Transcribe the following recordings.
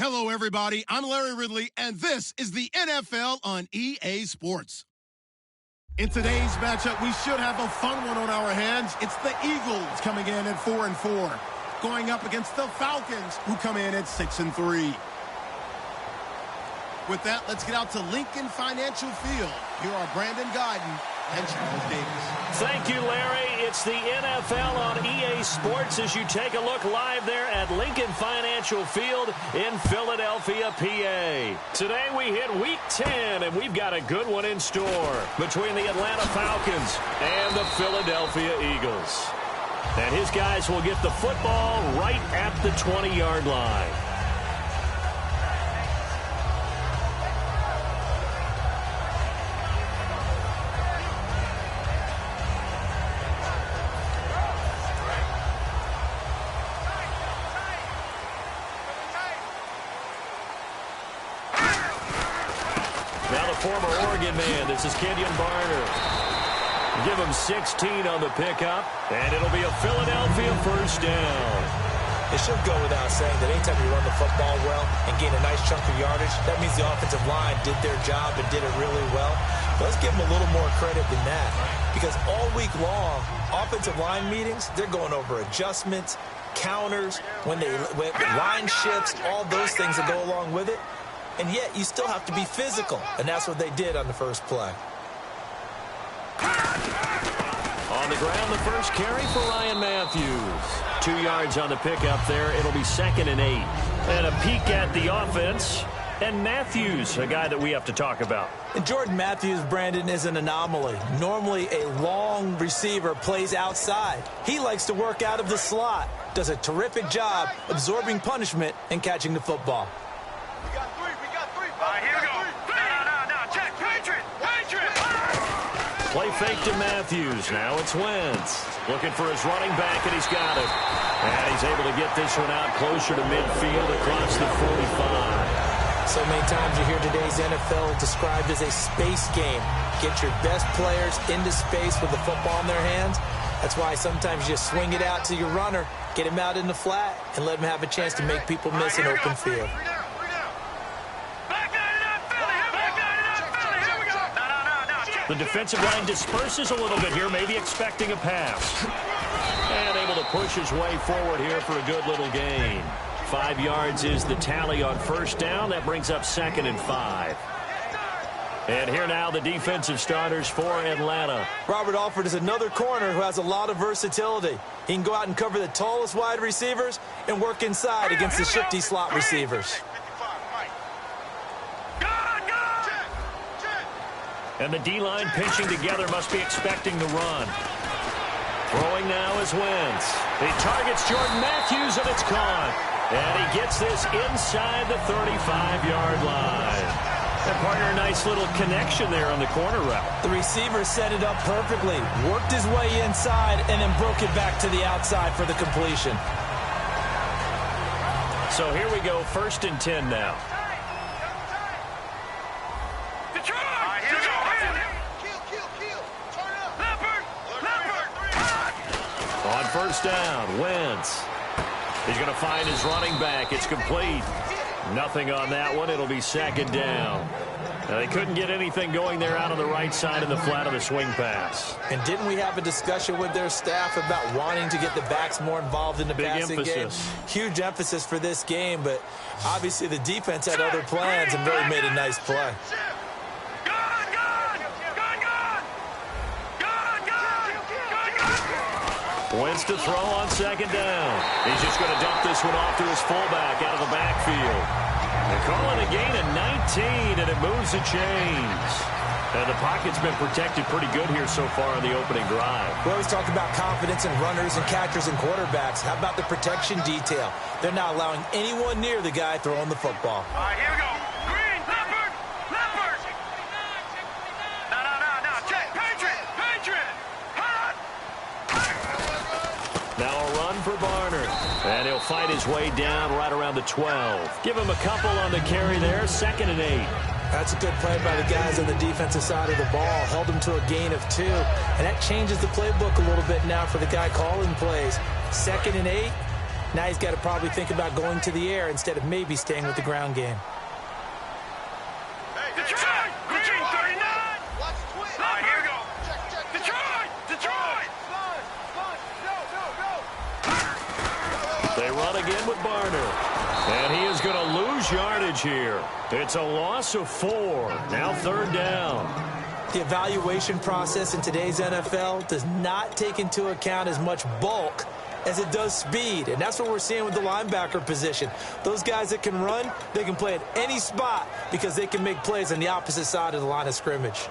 Hello, everybody. I'm Larry Ridley, and this is the NFL on EA Sports. In today's matchup, we should have a fun one on our hands. It's the Eagles coming in at 4-4, going up against the Falcons, who come in at 6-3. With that, let's get out to Lincoln Financial Field. Here are Brandon Guyton and Charles Davis. Thank you, Larry. It's the NFL on EA Sports as you take a look live there at Lincoln Financial Field in Philadelphia, PA. Today we hit Week 10, and we've got a good one in store between the Atlanta Falcons and the Philadelphia Eagles. And his guys will get the football right at the 20-yard line. Former Oregon man, this is Kenyon Barner. Give him 16 on the pickup, and it'll be a Philadelphia first down. It should go without saying that anytime you run the football well and gain a nice chunk of yardage, that means the offensive line did their job and did it really well. But let's give them a little more credit than that, because all week long, offensive line meetings, they're going over adjustments, counters, when line shifts, all those things that go along with it. And yet, you still have to be physical. And that's what they did on the first play. On the ground, the first carry for Ryan Matthews. 2 yards on the pickup there. It'll be 2nd and 8. And a peek at the offense. And Matthews, a guy that we have to talk about. And Jordan Matthews, Brandon, is an anomaly. Normally, a long receiver plays outside. He likes to work out of the slot. Does a terrific job absorbing punishment and catching the football. Play fake to Matthews. Now it's Wentz. Looking for his running back, and he's got it. And he's able to get this one out closer to midfield across the 45. So many times you hear today's NFL described as a space game. Get your best players into space with the football in their hands. That's why sometimes you swing it out to your runner, get him out in the flat, and let him have a chance to make people miss an open field. The defensive line disperses a little bit here, maybe expecting a pass. And able to push his way forward here for a good little gain. 5 yards is the tally on first down. That brings up 2nd and 5. And here now the defensive starters for Atlanta. Robert Alford is another corner who has a lot of versatility. He can go out and cover the tallest wide receivers and work inside against the shifty slot receivers. And the D-line pinching together, must be expecting the run. Throwing now is Wentz. He targets Jordan Matthews, and it's caught. And he gets this inside the 35-yard line. And partner, a nice little connection there on the corner route. The receiver set it up perfectly, worked his way inside, and then broke it back to the outside for the completion. So here we go, 1st and 10 now. On first down, Wentz. He's going to find his running back. It's complete. Nothing on that one. It'll be 2nd down. Now, they couldn't get anything going there out on the right side in the flat of the swing pass. And didn't we have a discussion with their staff about wanting to get the backs more involved in the passing game? Huge emphasis for this game, but obviously the defense had other plans and really made a nice play. Wentz to throw on 2nd down. He's just going to dump this one off to his fullback out of the backfield. They're calling a gain of 19, and it moves the chains. And the pocket's been protected pretty good here so far on the opening drive. We always talk about confidence in runners and catchers and quarterbacks. How about the protection detail? They're not allowing anyone near the guy throwing the football. All right, here we go. Green, leopard, leopard. No, check. Patriot. Hot. Now a run for Barner. And he'll fight his way down right around the 12. Give him a couple on the carry there. 2nd and 8. That's a good play by the guys on the defensive side of the ball. Held him to a gain of 2. And that changes the playbook a little bit now for the guy calling plays. 2nd and 8. Now he's got to probably think about going to the air instead of maybe staying with the ground game. Detroit! Green 39! Watch the twin! All right, here we go. Check. Detroit! Detroit! Go! They run again with Barner. And he is going to lose yardage here. It's a loss of 4. Now 3rd down. The evaluation process in today's NFL does not take into account as much bulk as it does speed. And that's what we're seeing with the linebacker position. Those guys that can run, they can play at any spot because they can make plays on the opposite side of the line of scrimmage.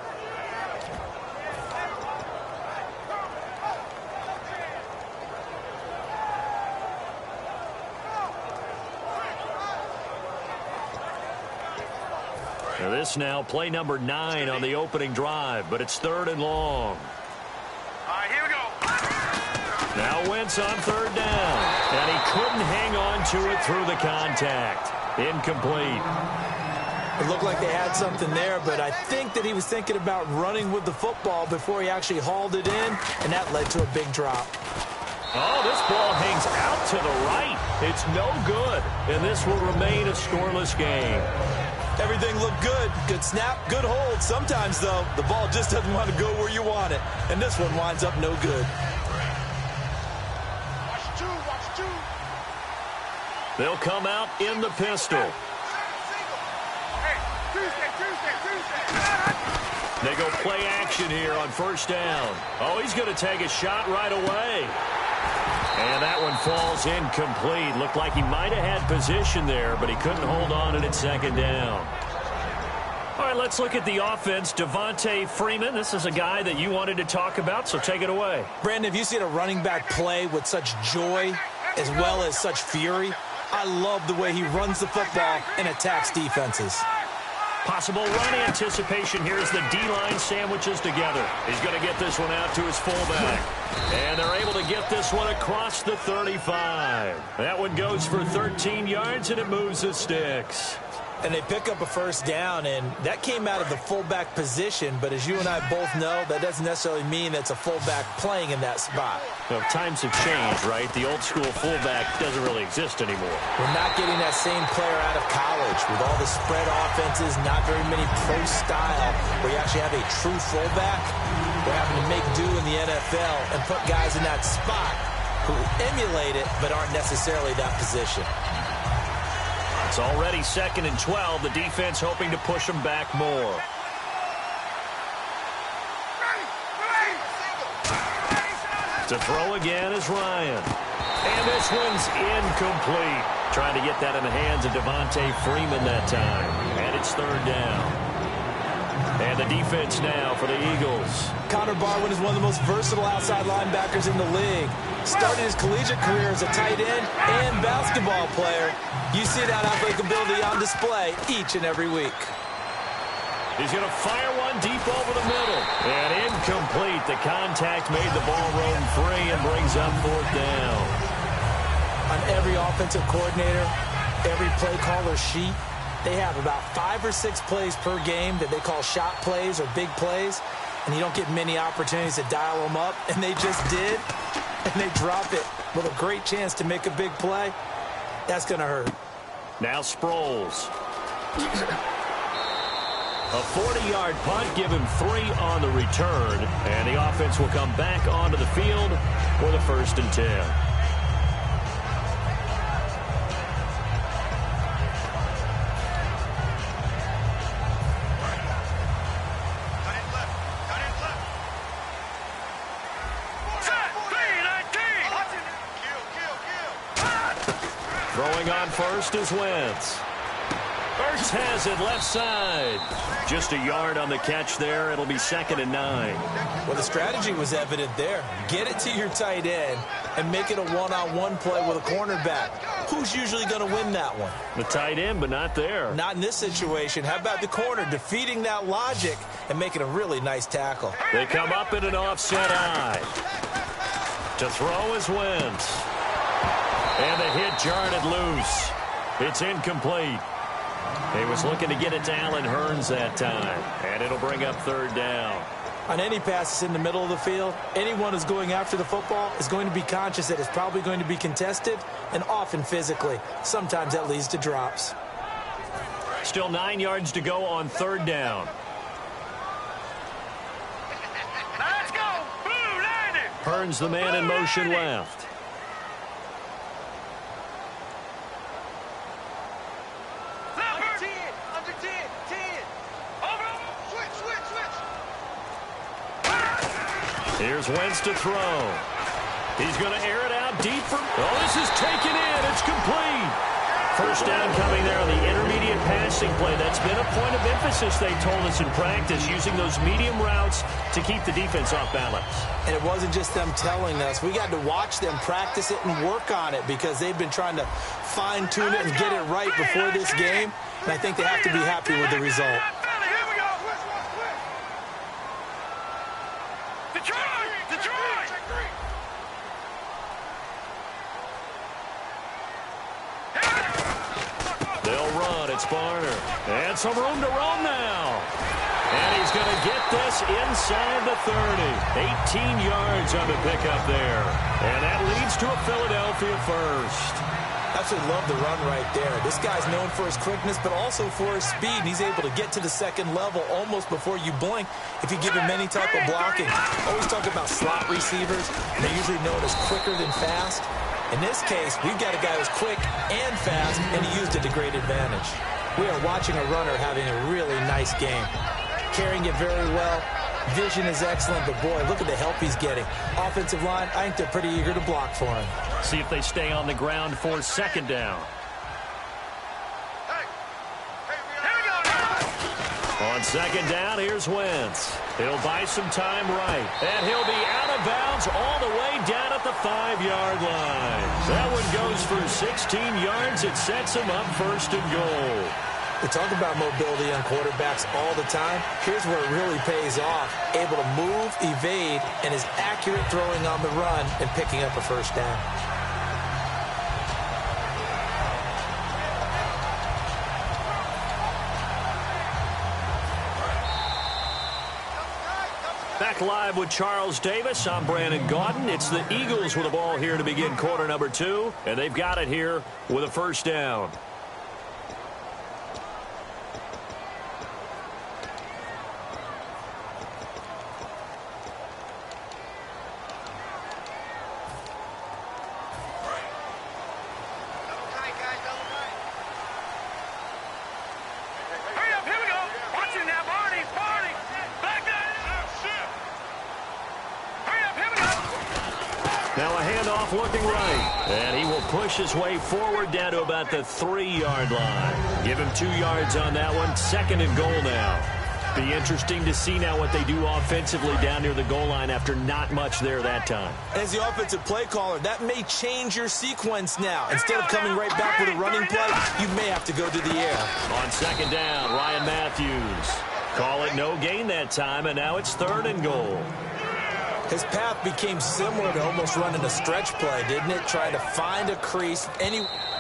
Now this now play number 9 on the opening drive, but it's 3rd and long. All right, here we go. Now Wentz on 3rd down, and he couldn't hang on to it through the contact. Incomplete. It looked like they had something there, but I think that he was thinking about running with the football before he actually hauled it in, and that led to a big drop. Oh, this ball hangs out to the right. It's no good, and this will remain a scoreless game. Everything looked good. Good snap, good hold. Sometimes, though, the ball just doesn't want to go where you want it, and this one winds up no good. Watch two. They'll come out in the pistol. Hey, Tuesday. They go play action here on 1st down. Oh, he's going to take a shot right away. And that one falls incomplete. Looked like he might have had position there, but he couldn't hold on to it 2nd down. All right, let's look at the offense. Devontae Freeman, this is a guy that you wanted to talk about, so take it away. Brandon, have you seen a running back play with such joy as well as such fury? I love the way he runs the football and attacks defenses. Possible run anticipation here as the D-line sandwiches together. He's going to get this one out to his fullback. And they're able to get this one across the 35. That one goes for 13 yards, and it moves the sticks. And they pick up a 1st down, and that came out of the fullback position. But as you and I both know, that doesn't necessarily mean that's a fullback playing in that spot. Well, times have changed, right? The old school fullback doesn't really exist anymore. We're not getting that same player out of college with all the spread offenses, not very many pro style, where you actually have a true fullback. We're having to make do in the NFL and put guys in that spot who emulate it but aren't necessarily that position. It's already 2nd and 12. The defense hoping to push them back more. To throw again is Ryan. And this one's incomplete. Trying to get that in the hands of Devontae Freeman that time. And it's 3rd down. And the defense now for the Eagles. Connor Barwin is one of the most versatile outside linebackers in the league. Started his collegiate career as a tight end and basketball player. You see that athletic ability on display each and every week. He's going to fire one deep over the middle. And incomplete. The contact made the ball roam free and brings up 4th down. On every offensive coordinator, every play caller sheet, they have about 5 or 6 plays per game that they call shot plays or big plays, and you don't get many opportunities to dial them up, and they just did, and they drop it with a great chance to make a big play. That's going to hurt. Now Sproles. A 40-yard punt, give him 3 on the return, and the offense will come back onto the field for the 1st and 10. Throwing on 1st is Wentz. First has it left side. Just a yard on the catch there. It'll be 2nd and 9. Well, the strategy was evident there. Get it to your tight end and make it a one-on-one play with a cornerback. Who's usually going to win that one? The tight end, but not there. Not in this situation. How about the corner defeating that logic and making a really nice tackle? They come up in an offset eye. To throw is Wentz. And the hit jarred it loose. It's incomplete. He was looking to get it to Allen Hurns that time. And it'll bring up 3rd down. On any passes in the middle of the field, anyone who's going after the football is going to be conscious that it's probably going to be contested, and often physically. Sometimes that leads to drops. Still 9 yards to go on third down. Let's go! Blue, line it! Hearns the man in motion left. Under 10. Over. Switch. Here's Wentz to throw. He's going to air it out deep for... Oh, this is taken in. It's complete. First down coming there on the intermediate passing play. That's been a point of emphasis, they told us in practice, using those medium routes to keep the defense off balance. And it wasn't just them telling us. We got to watch them practice it and work on it because they've been trying to fine-tune it and get it right before this game. And I think they have to be happy with the result. Here we go. Detroit! They'll run. It's Barner. And some room to roam now. And he's going to get this inside the 30. 18 yards on the pickup there. And that leads to a Philadelphia first. Absolutely love the run right there. This guy's known for his quickness, but also for his speed. And he's able to get to the second level almost before you blink if you give him any type of blocking. Always talk about slot receivers. And they're usually known as quicker than fast. In this case, we've got a guy who's quick and fast, and he used it to great advantage. We are watching a runner having a really nice game. Carrying it very well. Vision is excellent, but boy, look at the help he's getting. Offensive line, I think they're pretty eager to block for him. See if they stay on the ground for second down. On second down, here's Wentz. He'll buy some time right. And he'll be out of bounds all the way down at the 5-yard line. That one goes for 16 yards. It sets him up first and goal. We talk about mobility on quarterbacks all the time. Here's where it really pays off. Able to move, evade, and is accurate throwing on the run and picking up a first down. Back live with Charles Davis. I'm Brandon Gaudin. It's the Eagles with the ball here to begin quarter number 2, and they've got it here with a first down. Looking right, and he will push his way forward down to about the 3-yard line. Give him 2 yards on that one. Second and goal now. Be interesting to see now what they do offensively down near the goal line after not much there that time. As the offensive play caller, that may change your sequence now. Instead of coming right back with a running play, you may have to go to the air. On second down, Ryan Matthews. Call it no gain that time, and now it's third and goal. His path became similar to almost running a stretch play, didn't it? Trying to find a crease.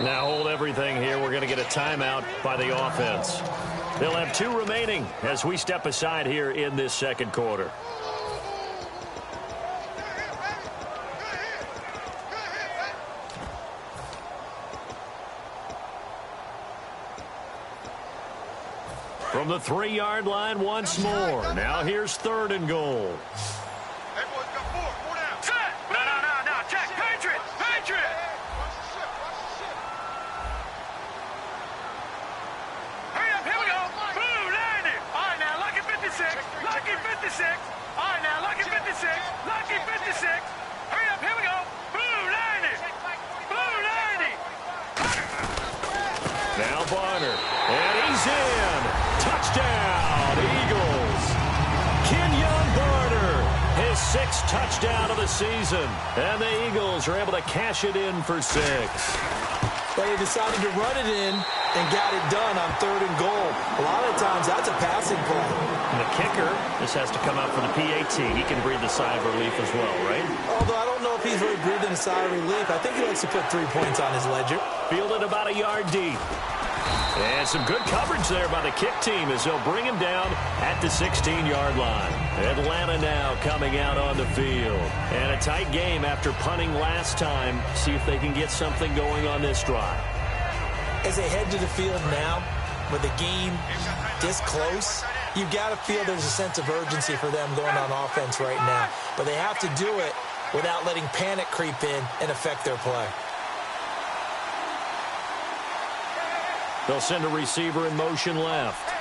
Now hold everything here. We're going to get a timeout by the offense. They'll have 2 remaining as we step aside here in this second quarter. From the 3-yard line once more. Now here's third and goal. Now Barner, and he's in. Touchdown, Eagles. Kenyon Barner, his 6th touchdown of the season. And the Eagles are able to cash it in for 6. But he decided to run it in and got it done on third and goal. A lot of times that's a passing play. And the kicker, this has to come out for the PAT. He can breathe a sigh of relief as well, right? Although I don't know if he's really breathing a sigh of relief. I think he likes to put 3 points on his ledger. Fielded about a yard deep. And some good coverage there by the kick team as they'll bring him down at the 16-yard line. Atlanta now coming out on the field. And a tight game after punting last time. See if they can get something going on this drive. As they head to the field now, with the game this close, you've got to feel there's a sense of urgency for them going on offense right now. But they have to do it without letting panic creep in and affect their play. They'll send a receiver in motion left.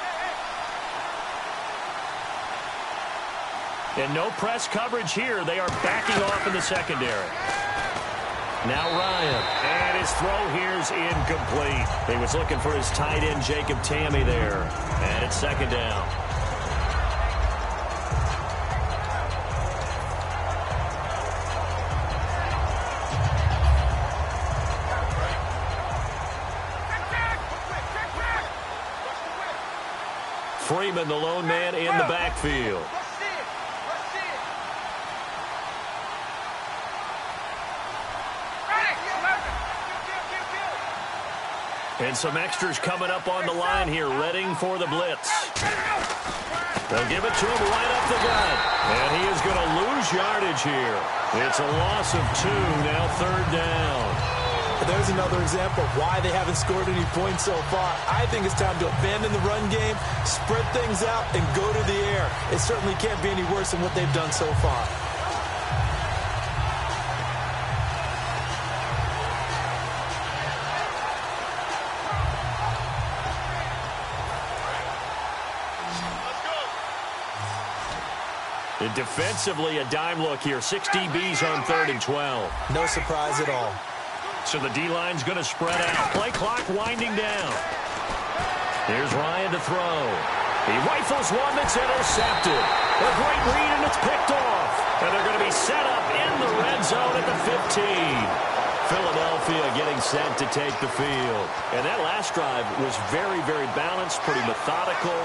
And no press coverage here. They are backing off in the secondary. Now Ryan. And his throw here's incomplete. He was looking for his tight end, Jacob Tamme, there. And it's second down. Freeman, the lone man in the backfield. And some extras coming up on the line here, readying for the blitz. They'll give it to him right up the gut. And he is going to lose yardage here. It's a loss of 2, now third down. There's another example of why they haven't scored any points so far. I think it's time to abandon the run game, spread things out, and go to the air. It certainly can't be any worse than what they've done so far. And defensively, a dime look here. 6 DBs on 3rd and 12. No surprise at all. So the D-line's going to spread out. Play clock winding down. Here's Ryan to throw. He rifles one that's intercepted. A great read, and it's picked off. And they're going to be set up in the red zone at the 15. Philadelphia getting set to take the field. And that last drive was very, very balanced, pretty methodical.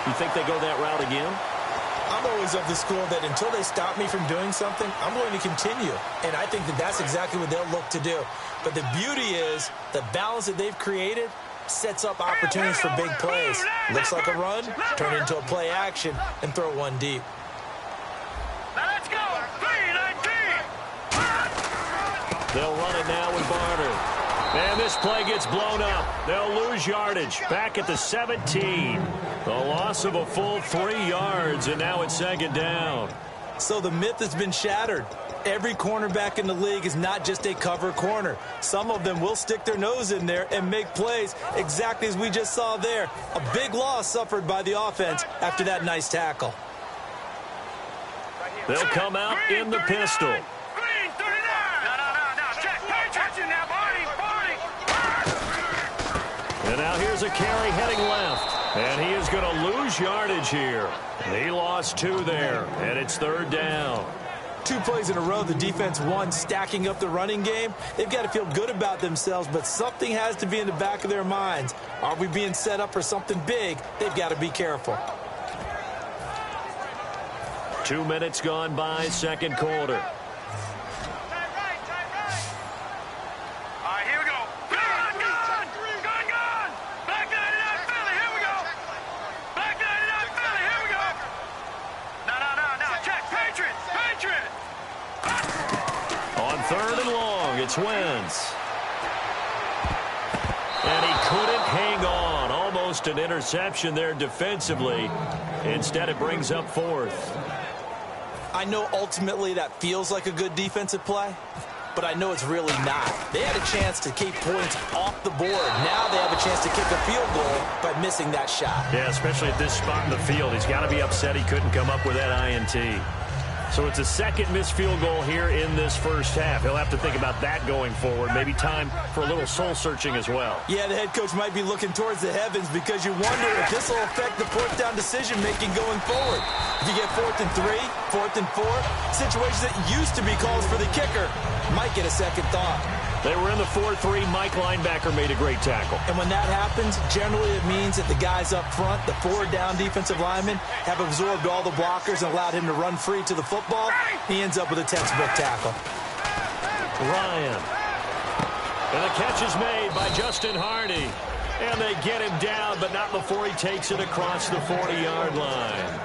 You think they go that route again? I'm always of the school that until they stop me from doing something, I'm going to continue. And I think that that's exactly what they'll look to do. But the beauty is the balance that they've created sets up opportunities for big plays. Looks like a run, turn it into a play action, and throw one deep. Now let's go. 3-19. They'll run it now with Barner. And this play gets blown up. They'll lose yardage. Back at the 17. The loss of a full 3 yards, and now it's second down. So the myth has been shattered. Every cornerback in the league is not just a cover corner. Some of them will stick their nose in there and make plays exactly as we just saw there. A big loss suffered by the offense after that nice tackle. They'll come out in the pistol. Green 39. No. Check. Touch it now, Barney. And now here's a carry heading left. And he is going to lose yardage here. He lost 2 there, and it's third down. 2 plays in a row, the defense won, stacking up the running game. They've got to feel good about themselves, but something has to be in the back of their minds. Are we being set up for something big? They've got to be careful. 2 minutes gone by, second quarter. It's Wentz. And he couldn't hang on. Almost an interception there defensively. Instead, it brings up 4th. I know ultimately that feels like a good defensive play, but I know it's really not. They had a chance to keep points off the board. Now they have a chance to kick a field goal by missing that shot. Yeah, especially at this spot in the field. He's got to be upset he couldn't come up with that INT. So it's a second missed field goal here in this first half. He'll have to think about that going forward. Maybe time for a little soul-searching as well. Yeah, the head coach might be looking towards the heavens because you wonder if this will affect the 4th down decision-making going forward. If you get 4th and 3, 4th and 4, situations that used to be calls for the kicker might get a second thought. They were in the 4-3. Mike linebacker made a great tackle. And when that happens, generally it means that the guys up front, the 4-down defensive linemen, have absorbed all the blockers and allowed him to run free to the football. He ends up with a textbook tackle. Ryan. And the catch is made by Justin Hardy. And they get him down, but not before he takes it across the 40-yard line.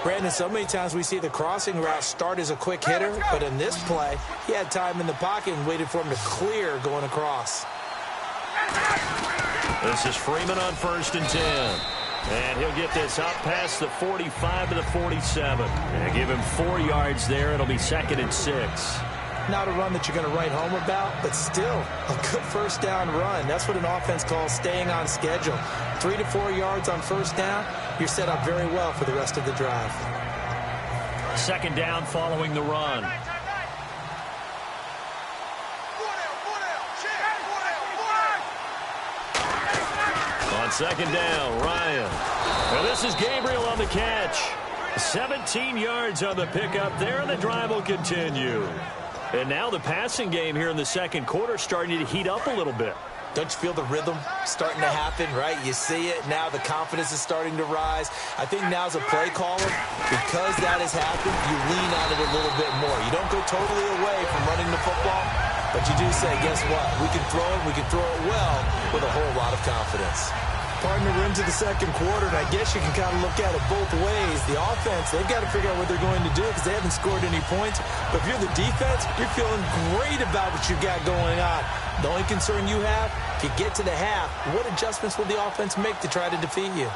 Brandon, so many times we see the crossing route start as a quick hitter, but in this play, he had time in the pocket and waited for him to clear going across. This is Freeman on 1st and 10. And he'll get this up past the 45 to the 47. And give him 4 yards there. It'll be 2nd and 6. Not a run that you're going to write home about, but still a good first down run. That's what an offense calls staying on schedule. 3 to 4 yards on first down, you're set up very well for the rest of the drive. 2nd down following the run. On 2nd down, Ryan. Now this is Gabriel on the catch. 17 yards on the pickup there, and the drive will continue. And now the passing game here in the 2nd quarter starting to heat up a little bit. Don't you feel the rhythm starting to happen, right? You see it. Now the confidence is starting to rise. I think now's a play caller. Because that has happened, you lean on it a little bit more. You don't go totally away from running the football, but you do say, guess what? We can throw it. We can throw it well with a whole lot of confidence. Partner, we're into the 2nd quarter, and I guess you can kind of look at it both ways. The offense, they've got to figure out what they're going to do because they haven't scored any points. But if you're the defense, you're feeling great about what you got going on. The only concern you have, if you get to the half, what adjustments will the offense make to try to defeat you?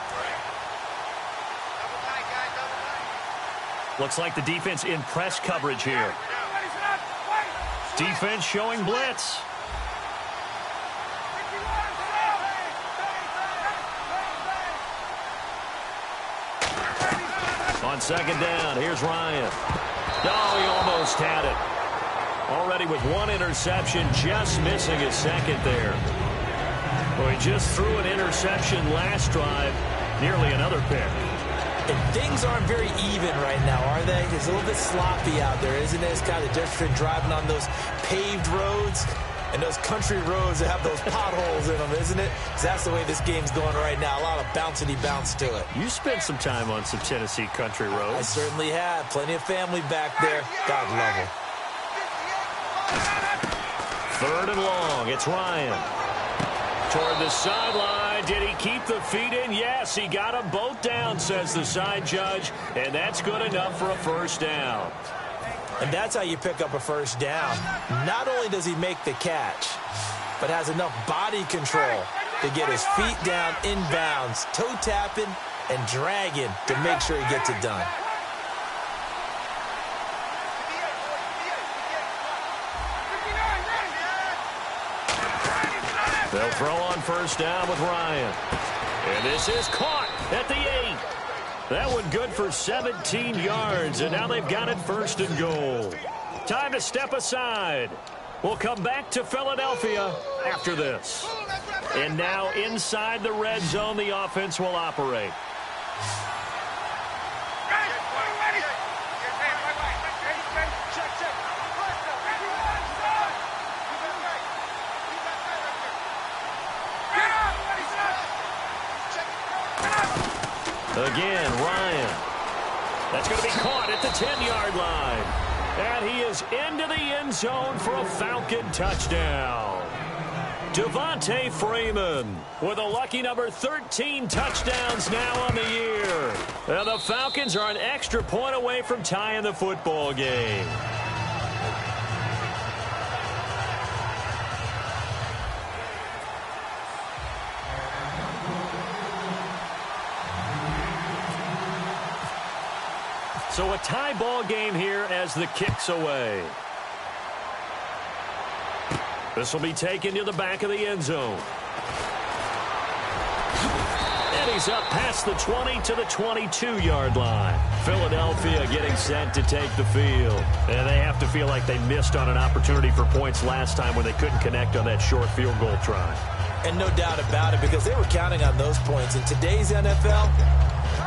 Looks like the defense in press coverage here. Defense showing blitz. On 2nd down, here's Ryan. Oh, he almost had it. Already with 1 interception, just missing his 2nd there. Well, he just threw an interception last drive, nearly another pick. And things aren't very even right now, are they? It's a little bit sloppy out there, isn't it? It's kind of different between driving on those paved roads and those country roads that have those potholes in them, isn't it? Because that's the way this game's going right now. A lot of bouncy bounce to it. You spent some time on some Tennessee country roads. I certainly have. Plenty of family back there. God love them. 3rd and long. It's Ryan. Toward the sideline. Did he keep the feet in? Yes, he got them both down, says the side judge. And that's good enough for a 1st down. And that's how you pick up a 1st down. Not only does he make the catch, but has enough body control to get his feet down inbounds, toe tapping and dragging to make sure he gets it done. They'll throw on 1st down with Ryan. And this is caught at the 8. That one good for 17 yards, and now they've got it 1st and goal. Time to step aside. We'll come back to Philadelphia after this. And now inside the red zone, the offense will operate. Again, Ryan. That's going to be caught at the 10-yard line. And he is into the end zone for a Falcon touchdown. Devontae Freeman with a lucky number 13 touchdowns now on the year. And the Falcons are an extra point away from tying the football game. So a tie ball game here as the kick's away. This will be taken to the back of the end zone. And he's up past the 20 to the 22-yard line. Philadelphia getting set to take the field. And they have to feel like they missed on an opportunity for points last time when they couldn't connect on that short field goal try. And no doubt about it, because they were counting on those points. In today's NFL,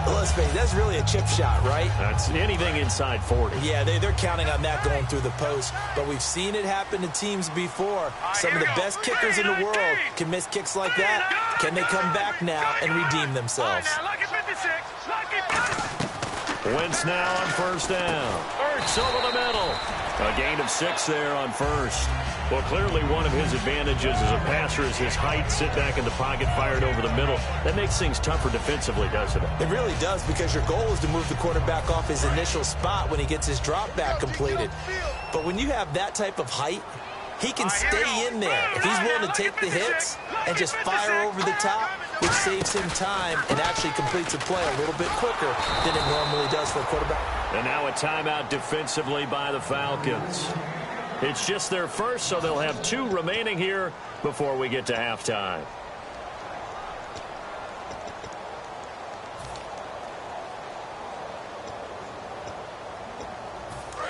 well, let's face it, that's really a chip shot, right? That's anything inside 40. Yeah, they're counting on that going through the post. But we've seen it happen to teams before. Some of the best kickers in the world can miss kicks like that. Can they come back now and redeem themselves? Wentz now on 1st down. Works over the middle. A gain of 6 there on first. Well, clearly one of his advantages as a passer is his height. Sit back in the pocket, fired over the middle. That makes things tougher defensively, doesn't it? It really does, because your goal is to move the quarterback off his initial spot when he gets his drop back completed. But when you have that type of height, he can stay in there if he's willing to take the hits and just fire over the top, which saves him time and actually completes a play a little bit quicker than it normally does for a quarterback. And now a timeout defensively by the Falcons. It's just their first, so they'll have 2 remaining here before we get to halftime.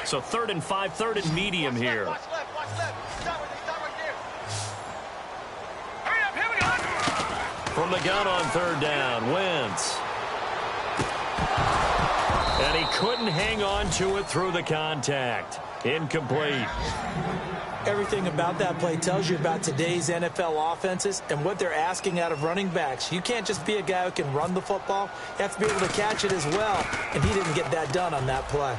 So 3rd and 5, 3rd and medium here. Watch left, watch left. Stop right there. Hurry up, here we go. From the gun on 3rd down, Wentz. And he couldn't hang on to it through the contact. Incomplete. Everything about that play tells you about today's NFL offenses and what they're asking out of running backs. You can't just be a guy who can run the football. You have to be able to catch it as well, and he didn't get that done on that play.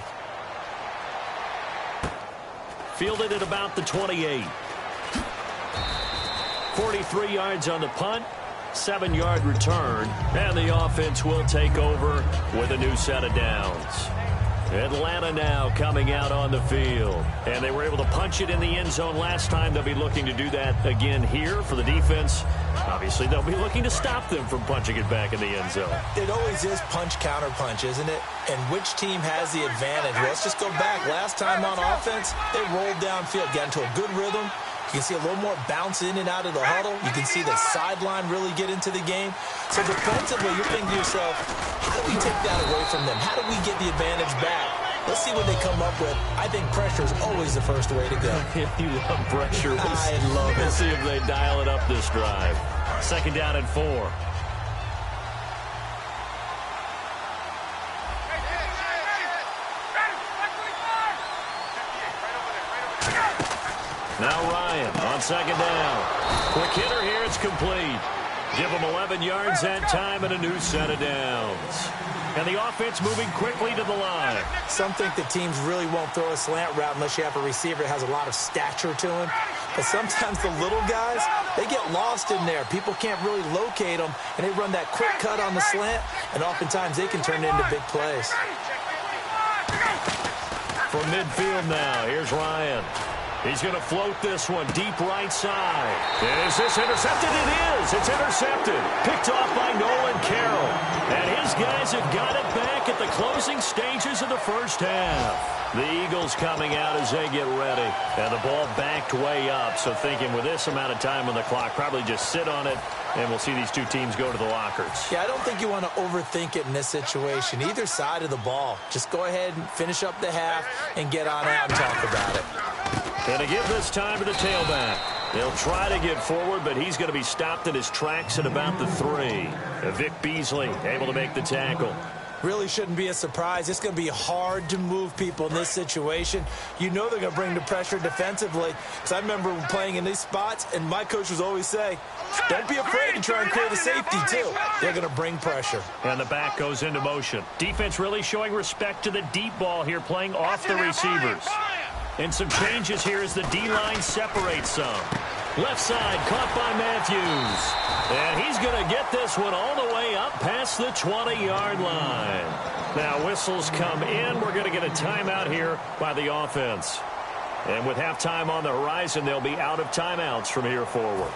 Fielded at about the 28. 43 yards on the punt, 7-yard return, and the offense will take over with a new set of downs. Atlanta now coming out on the field. And they were able to punch it in the end zone last time. They'll be looking to do that again here for the defense. Obviously, they'll be looking to stop them from punching it back in the end zone. It always is punch-counter-punch, isn't it? And which team has the advantage? Well, let's just go back. Last time on offense, they rolled downfield, got into a good rhythm. You can see a little more bounce in and out of the huddle. You can see the sideline really get into the game. So defensively, you're thinking to yourself, how do we take that away from them? How do we get the advantage back? Let's see what they come up with. I think pressure is always the first way to go. You love pressure. I love it. We'll see if they dial it up this drive. 2nd down and 4. Now Ryan on 2nd down. Quick hitter here. It's complete. Give him 11 yards that time and a new set of downs. And the offense moving quickly to the line. Some think that teams really won't throw a slant route unless you have a receiver that has a lot of stature to him. But sometimes the little guys, they get lost in there. People can't really locate them, and they run that quick cut on the slant, and oftentimes they can turn it into big plays. From midfield now, here's Ryan. He's going to float this one deep right side. And is this intercepted? It is. It's intercepted. Picked off by Nolan Carroll. And his guys have got it back at the closing stages of the first half. The Eagles coming out as they get ready. And the ball backed way up. So thinking with this amount of time on the clock, probably just sit on it, and we'll see these two teams go to the lockers. Yeah, I don't think you want to overthink it in this situation. Either side of the ball. Just go ahead and finish up the half and get on out and talk about it. And to give this time to the tailback. They'll try to get forward, but he's going to be stopped in his tracks at about the 3. Vic Beasley able to make the tackle. Really shouldn't be a surprise. It's going to be hard to move people in this situation. You know they're going to bring the pressure defensively. Because I remember playing in these spots, and my coach was always saying, don't be afraid to try and create a safety, too. They're going to bring pressure. And the back goes into motion. Defense really showing respect to the deep ball here, playing off the receivers. And some changes here as the D-line separates some. Left side caught by Matthews. And he's going to get this one all the way up past the 20-yard line. Now whistles come in. We're going to get a timeout here by the offense. And with halftime on the horizon, they'll be out of timeouts from here forward.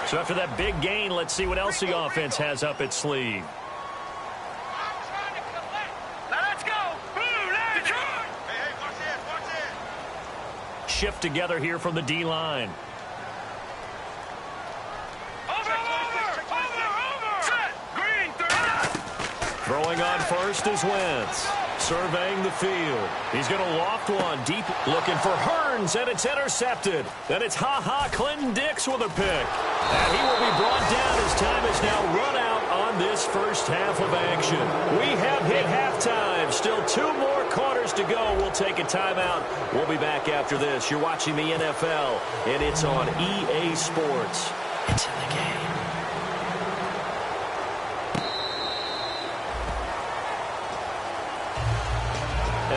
So after that big gain, let's see what else the offense has up its sleeve. Shift together here from the D-line. Throwing on first is Wentz. Surveying the field. He's going to loft one deep, looking for Hearns, and it's intercepted. Then it's Clinton Dix with a pick. And he will be brought down as time is now run out on this first half of action. We have hit halftime. Still 2 more quarters to go. We'll take a timeout. We'll be back after this. You're watching the NFL, and it's on EA Sports. It's in the game.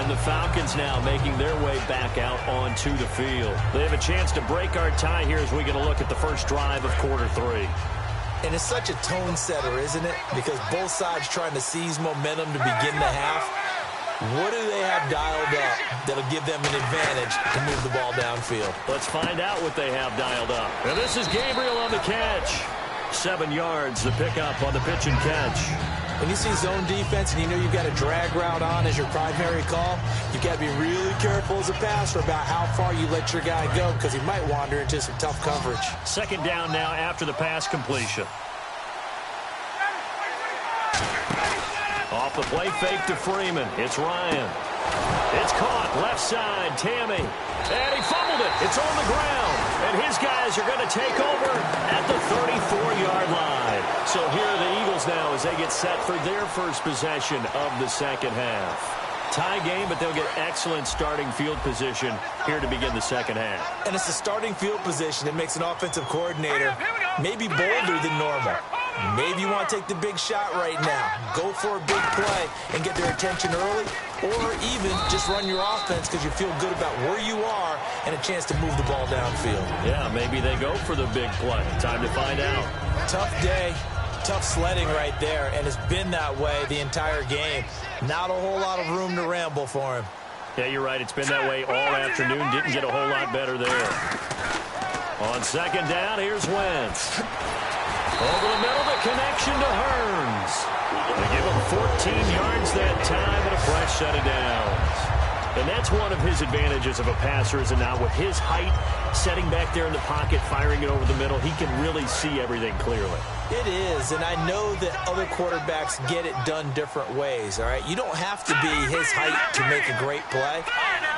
And the Falcons now making their way back out onto the field. They have a chance to break our tie here as we get a look at the first drive of quarter 3. And it's such a tone setter, isn't it? Because both sides trying to seize momentum to begin the half. What do they have dialed up that'll give them an advantage to move the ball downfield? Let's find out what they have dialed up. And this is Gabriel on the catch. 7 yards, the pickup on the pitch and catch. When you see zone defense and you know you've got a drag route on as your primary call, you've got to be really careful as a passer about how far you let your guy go because he might wander into some tough coverage. Second down now after the pass completion. Off the play fake to Freeman. It's Ryan. It's caught. Left side. Tammy. And he fumbled it. It's on the ground. And his guys are going to take over at the 34-yard line. So here are the Eagles now as they get set for their first possession of the second half. Tie game, but they'll get excellent starting field position here to begin the second half. And it's the starting field position that makes an offensive coordinator maybe bolder than normal. Maybe you want to take the big shot right now. Go for a big play and get their attention early, or even just run your offense because you feel good about where you are and a chance to move the ball downfield. Yeah, maybe they go for the big play. Time to find out. Tough day, tough sledding right there, and it's been that way the entire game. Not a whole lot of room to ramble for him. Yeah, you're right. It's been that way all afternoon. Didn't get a whole lot better there. On second down, here's Wentz. Over the middle, the connection to Hearns. They give him 14 yards that time and a fresh set of downs. And that's one of his advantages of a passer, is it not? With his height, setting back there in the pocket, firing it over the middle, he can really see everything clearly. It is, and I know that other quarterbacks get it done different ways, all right? You don't have to be his height to make a great play,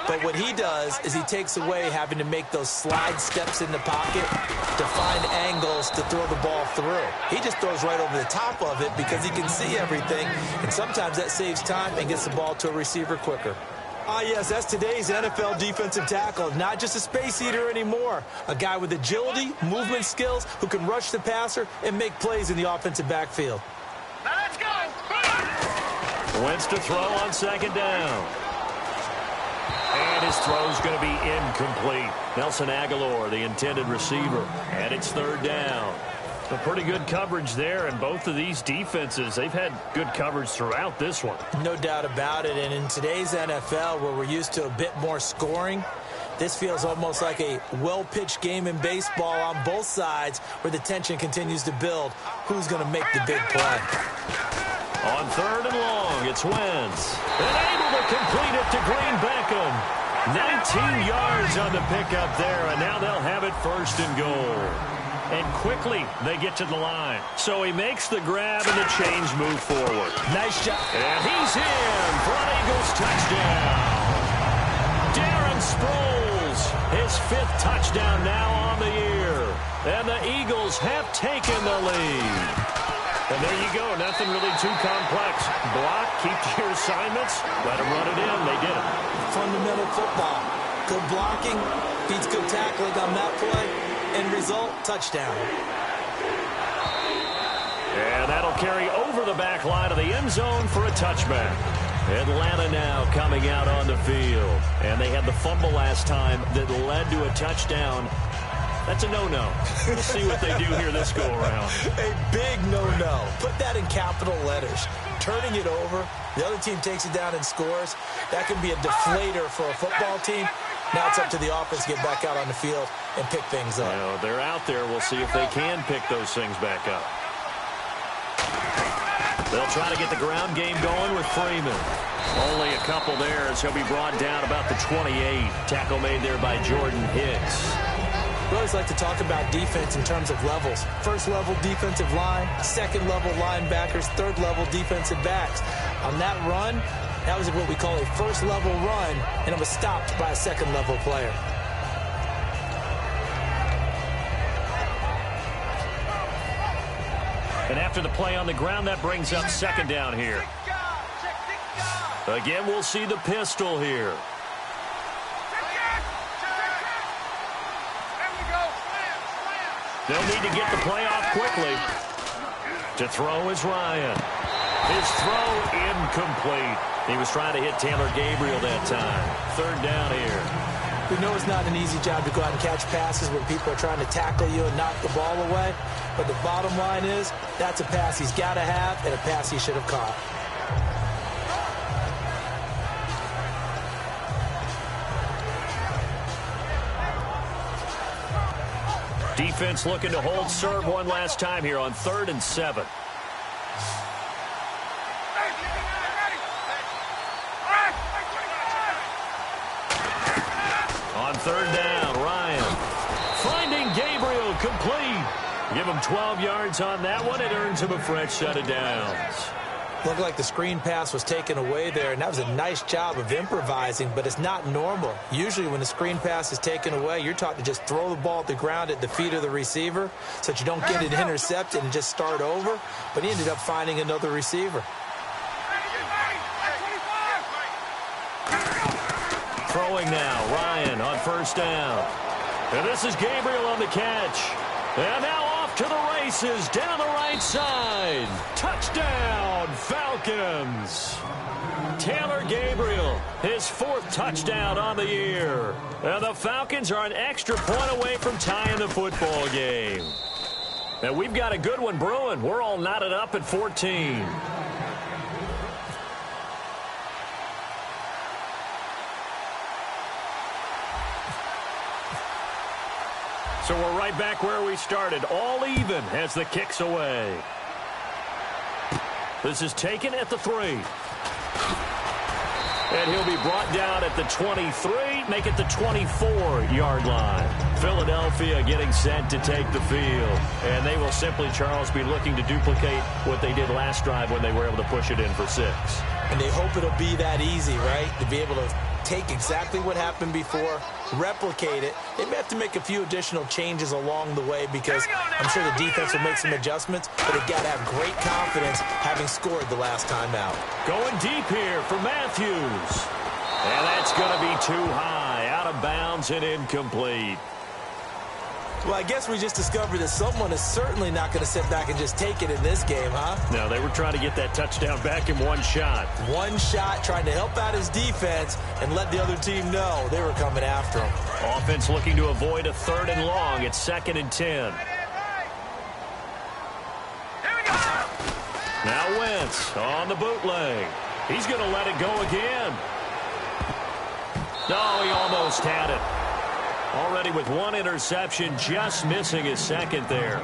but what he does is he takes away having to make those slide steps in the pocket to find angles to throw the ball through. He just throws right over the top of it because he can see everything, and sometimes that saves time and gets the ball to a receiver quicker. Ah, yes, that's today's NFL defensive tackle. Not just a space eater anymore. A guy with agility, movement skills, who can rush the passer and make plays in the offensive backfield. Now let's go. Wentz to throw on second down. And his throw's going to be incomplete. Nelson Aguilar, the intended receiver. And it's third down. A pretty good coverage there, and both of these defenses, they've had good coverage throughout this one. No doubt about it, and in today's NFL, where we're used to a bit more scoring, this feels almost like a well-pitched game in baseball on both sides where the tension continues to build. Who's going to make the big play? On third and long, it's Wentz. And able to complete it to Green Beckham. 19 yards on the pickup there, and now they'll have it first and goal. And quickly, they get to the line. So he makes the grab and the chains move forward. Nice shot. And he's in for an Eagles touchdown. Darren Sproles, his 5th touchdown now on the year. And the Eagles have taken the lead. And there you go. Nothing really too complex. Block, keep to your assignments, let them run it in. They did it. Fundamental football. Good blocking beats good tackling on that play. End result, touchdown. And that'll carry over the back line of the end zone for a touchback. Atlanta now coming out on the field. And they had the fumble last time that led to a touchdown. That's a no-no. We'll see what they do here this go-around. A big no-no. Put that in capital letters. Turning it over, the other team takes it down and scores. That can be a deflator for a football team. Now it's up to the offense to get back out on the field and pick things up. Well, they're out there. We'll see if they can pick those things back up. They'll try to get the ground game going with Freeman. Only a couple there as he'll be brought down about the 28. Tackle made there by Jordan Hicks. We always like to talk about defense in terms of levels. First level defensive line, second level linebackers, third level defensive backs. On that run, that was what we call a first level run, and it was stopped by a second level player. And after the play on the ground, that brings up second down here. Again, we'll see the pistol here. They'll need to get the play off quickly. To throw is Ryan. His throw incomplete. He was trying to hit Taylor Gabriel that time. Third down here. We know it's not an easy job to go out and catch passes when people are trying to tackle you and knock the ball away. But the bottom line is, that's a pass he's got to have and a pass he should have caught. Defense looking to hold serve one last time here on 3rd and 7. On 3rd down, Ryan finding Gabriel complete. Give him 12 yards on that one. It earns him a fresh set of downs. Looked like the screen pass was taken away there, and that was a nice job of improvising, but it's not normal. Usually when the screen pass is taken away, you're taught to just throw the ball at the ground at the feet of the receiver so that you don't get it intercepted and just start over, but he ended up finding another receiver. Throwing now, Ryan on 1st down. And this is Gabriel on the catch. And now off to the races down the right side. Touchdown, Falcons. Taylor Gabriel, his 4th touchdown on the year. And the Falcons are an extra point away from tying the football game. And we've got a good one brewing. We're all knotted up at 14. So we're right back where we started, all even as the kick's away. This is taken at the 3. And he'll be brought down at the 23, make it the 24-yard line. Philadelphia getting set to take the field. And they will simply, Charles, be looking to duplicate what they did last drive when they were able to push it in for 6. And they hope it'll be that easy, right? To be able to take exactly what happened before, replicate it. They may have to make a few additional changes along the way because I'm sure the defense will make some adjustments, but they've got to have great confidence having scored the last time out. Going deep here for Matthews. And that's going to be too high, out of bounds and incomplete. Well, I guess we just discovered that someone is certainly not going to sit back and just take it in this game, huh? No, they were trying to get that touchdown back in one shot. One shot, trying to help out his defense and let the other team know they were coming after him. Offense looking to avoid a 3rd and long. It's 2nd and 10. Now Wentz on the bootleg. He's going to let it go again. No, he almost had it. Already with 1 interception, just missing his 2nd there.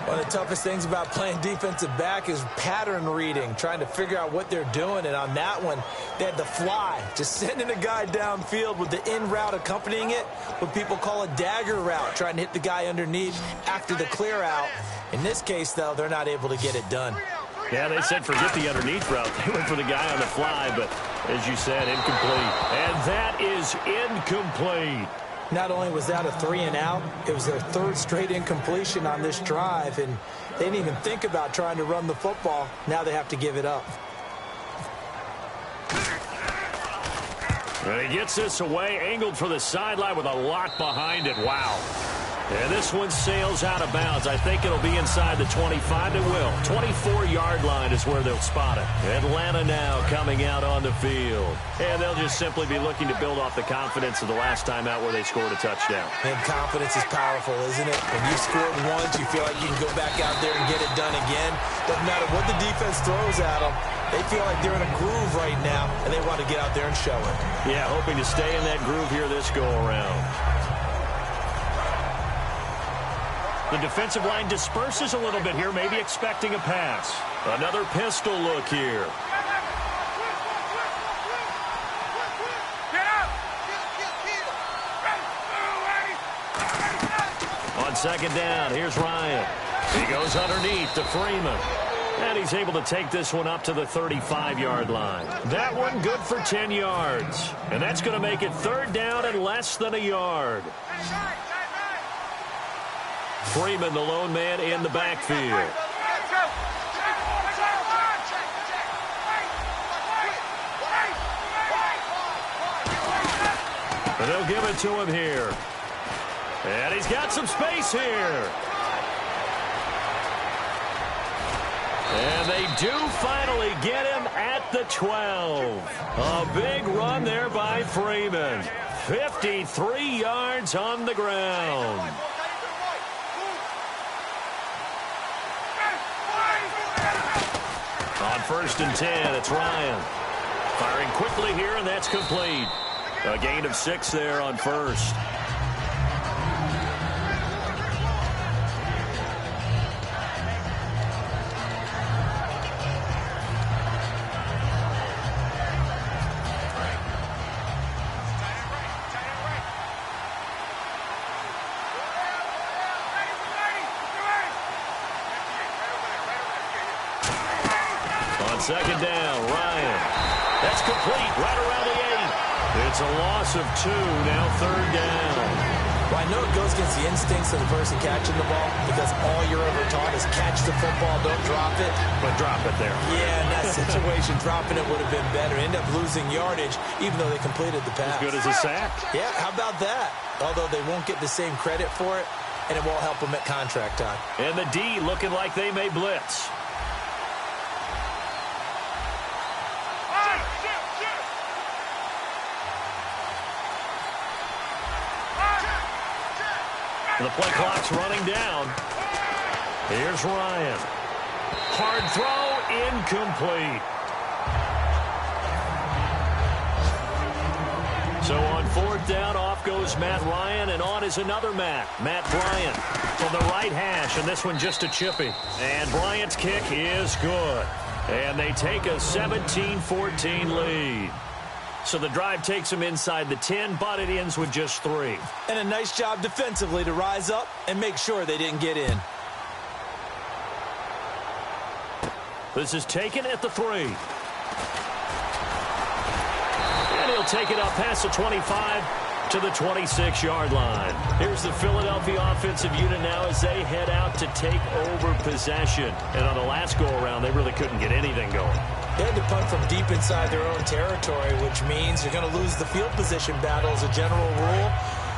One of the toughest things about playing defensive back is pattern reading, trying to figure out what they're doing. And on that one, they had the fly, just sending a guy downfield with the in route accompanying it, what people call a dagger route, trying to hit the guy underneath after the clear out. In this case, though, they're not able to get it done. Yeah, they said forget the underneath route. They went for the guy on the fly, but as you said, incomplete. And that is incomplete. Not only was that a 3 and out, it was their 3rd straight incompletion on this drive, and they didn't even think about trying to run the football. Now they have to give it up. And he gets this away, angled for the sideline with a lot behind it. Wow. And this one sails out of bounds. I think it'll be inside the 25. It will. 24-yard line is where they'll spot it. Atlanta now coming out on the field. And they'll just simply be looking to build off the confidence of the last time out where they scored a touchdown. And confidence is powerful, isn't it? When you scored once, you feel like you can go back out there and get it done again. Doesn't matter what the defense throws at them. They feel like they're in a groove right now, and they want to get out there and show it. Yeah, hoping to stay in that groove here this go-around. The defensive line disperses a little bit here, maybe expecting a pass. Another pistol look here. On 2nd down, here's Ryan. He goes underneath to Freeman. And he's able to take this one up to the 35-yard line. That one good for 10 yards. And that's going to make it 3rd down and less than a yard. Freeman, the lone man in the backfield. And they'll give it to him here. And he's got some space here. And they do finally get him at the 12. A big run there by Freeman. 53 yards on the ground. On 1st and 10, it's Ryan. Firing quickly here, and that's complete. A gain of 6 there on 1st. On 2nd down, Ryan. That's complete right around the 8. It's a loss of 2, now 3rd down. Well, I know it goes against the instincts of the person catching the ball because all you're ever taught is catch the football, don't drop it. But drop it there. Yeah, in that situation, dropping it would have been better. End up losing yardage, even though they completed the pass. As good as a sack. Yeah, how about that? Although they won't get the same credit for it, and it won't help them at contract time. And the D looking like they may blitz. The play clock's running down. Here's Ryan. Hard throw, incomplete. So on 4th down, off goes Matt Ryan, and on is another Matt Bryant from the right hash, and this one just a chippy. And Bryant's kick is good. And they take a 17-14 lead. So the drive takes them inside the 10, but it ends with just 3. And a nice job defensively to rise up and make sure they didn't get in. This is taken at the 3. And he'll take it up past the 25 to the 26-yard line. Here's the Philadelphia offensive unit now as they head out to take over possession. And on the last go-around, they really couldn't get anything going. They had to punt from deep inside their own territory, which means you're going to lose the field position battle as a general rule.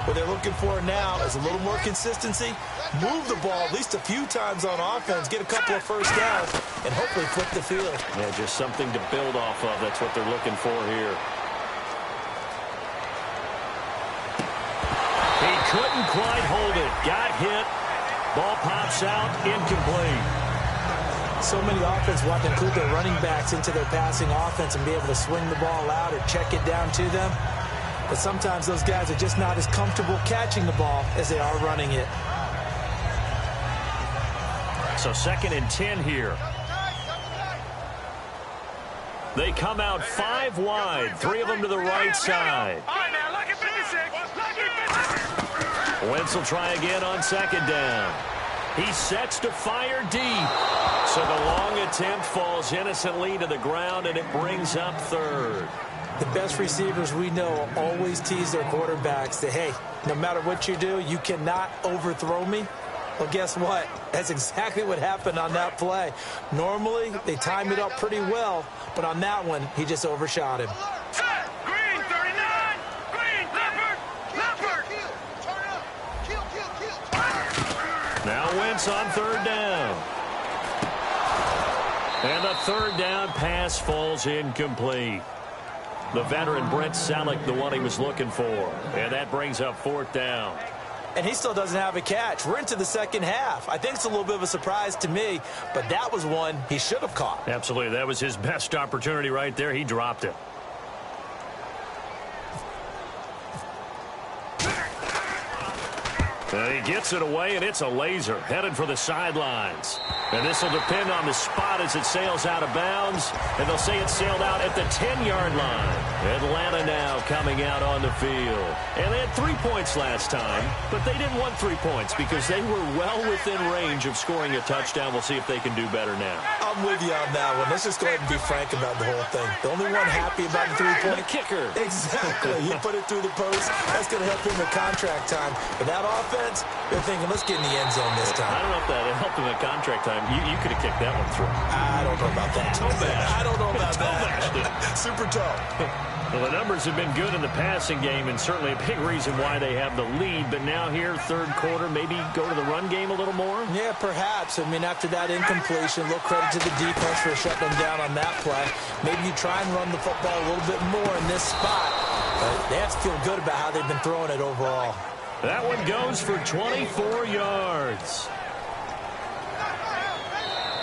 What they're looking for now is a little more consistency, move the ball at least a few times on offense, get a couple of first downs, and hopefully flip the field. Yeah, just something to build off of. That's what they're looking for here. He couldn't quite hold it. Got hit. Ball pops out. Incomplete. So many offenses want to include their running backs into their passing offense and be able to swing the ball out or check it down to them. But sometimes those guys are just not as comfortable catching the ball as they are running it. So 2nd and 10 here. They come out 5 wide. 3 of them to the right side. All right, now, look at 56. Wentz will try again on 2nd down. He sets to fire deep. So the long attempt falls innocently to the ground, and it brings up 3rd. The best receivers we know always tease their quarterbacks that, hey, no matter what you do, you cannot overthrow me. Well, guess what? That's exactly what happened on that play. Normally, they time it up pretty well, but on that one, he just overshot him. Green, 39. Green, leopard. Now Wentz on 3rd down. And the 3rd down pass falls incomplete. The veteran Brent Selleck, the one he was looking for. And that brings up 4th down. And he still doesn't have a catch. We're into the second half. I think it's a little bit of a surprise to me, but that was one he should have caught. Absolutely. That was his best opportunity right there. He dropped it. And he gets it away, and it's a laser headed for the sidelines. And this will depend on the spot as it sails out of bounds. And they'll say it sailed out at the 10-yard line. Atlanta now coming out on the field. And they had 3 points last time, but they didn't want 3 points because they were well within range of scoring a touchdown. We'll see if they can do better now. I'm with you on that one. Let's just go ahead and be frank about the whole thing. The only one happy about the 3-point. The kicker. Exactly. You put it through the post. That's going to help him at contract time. But that offense, they're thinking, let's get in the end zone this time. I don't know if that helped him at contract time. You could have kicked that one through. I don't know about that. Toe bash. I don't know about Toe that. bashed it. Super toe. Well, the numbers have been good in the passing game, and certainly a big reason why they have the lead. But now here, third quarter, maybe go to the run game a little more? Yeah, perhaps. I mean, after that incompletion, a little credit to the defense for shutting them down on that play. Maybe you try and run the football a little bit more in this spot. But they have to feel good about how they've been throwing it overall. That one goes for 24 yards.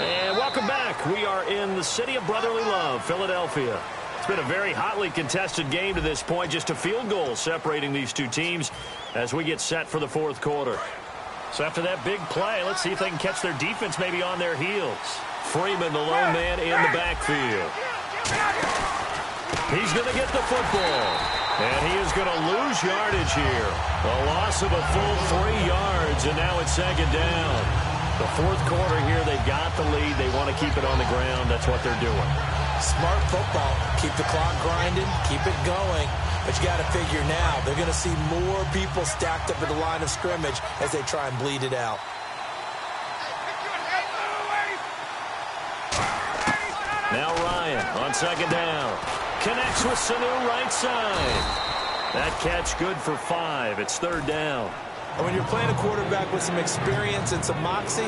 And welcome back. We are in the city of brotherly love, Philadelphia. It's been a very hotly contested game to this point. Just a field goal separating these two teams as we get set for the fourth quarter. So after that big play, let's see if they can catch their defense maybe on their heels. Freeman, the lone man in the backfield. He's going to get the football. And he is going to lose yardage here. A loss of a full 3 yards, and now it's second down. The fourth quarter here, they've got the lead. They want to keep it on the ground. That's what they're doing. Smart football. Keep the clock grinding. Keep it going. But you got to figure now, they're going to see more people stacked up at the line of scrimmage as they try and bleed it out. Now Ryan on second down. Connects with Sanu right side. That catch good for 5. It's third down. When you're playing a quarterback with some experience and some moxie,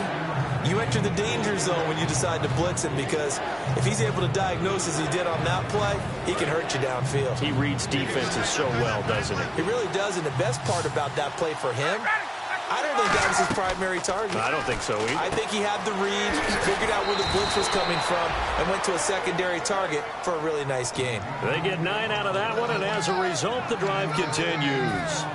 you enter the danger zone when you decide to blitz him, because if he's able to diagnose as he did on that play, he can hurt you downfield. He reads defenses so well, doesn't he? He really does, and the best part about that play for him, I don't think that was his primary target. I don't think so either. I think he had the read, figured out where the blitz was coming from, and went to a secondary target for a really nice game. They get 9 out of that one, and as a result, the drive continues.